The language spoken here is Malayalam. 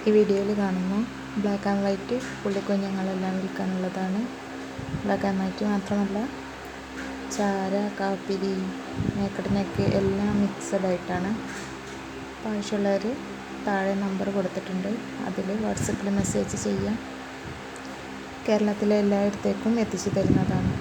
ഈ വീഡിയോയിൽ കാണുന്നു ബ്ലാക്ക് ആൻഡ് വൈറ്റ് പുള്ളിക്കുഞ്ഞുങ്ങളെല്ലാം വിൽക്കാനുള്ളതാണ്. ബ്ലാക്ക് ആൻഡ് വൈറ്റ് മാത്രമല്ല, ചാര, കാപ്പിരി, നേക്കഡ് നെക്ക് എല്ലാം മിക്സഡ് ആയിട്ടാണ്. ആവശ്യമുള്ളവർ താഴെ നമ്പർ കൊടുത്തിട്ടുണ്ട്, അതിൽ വാട്സപ്പിൽ മെസ്സേജ് ചെയ്യാം. കേരളത്തിലെ എല്ലായിടത്തേക്കും എത്തിച്ചു തരുന്നതാണ്.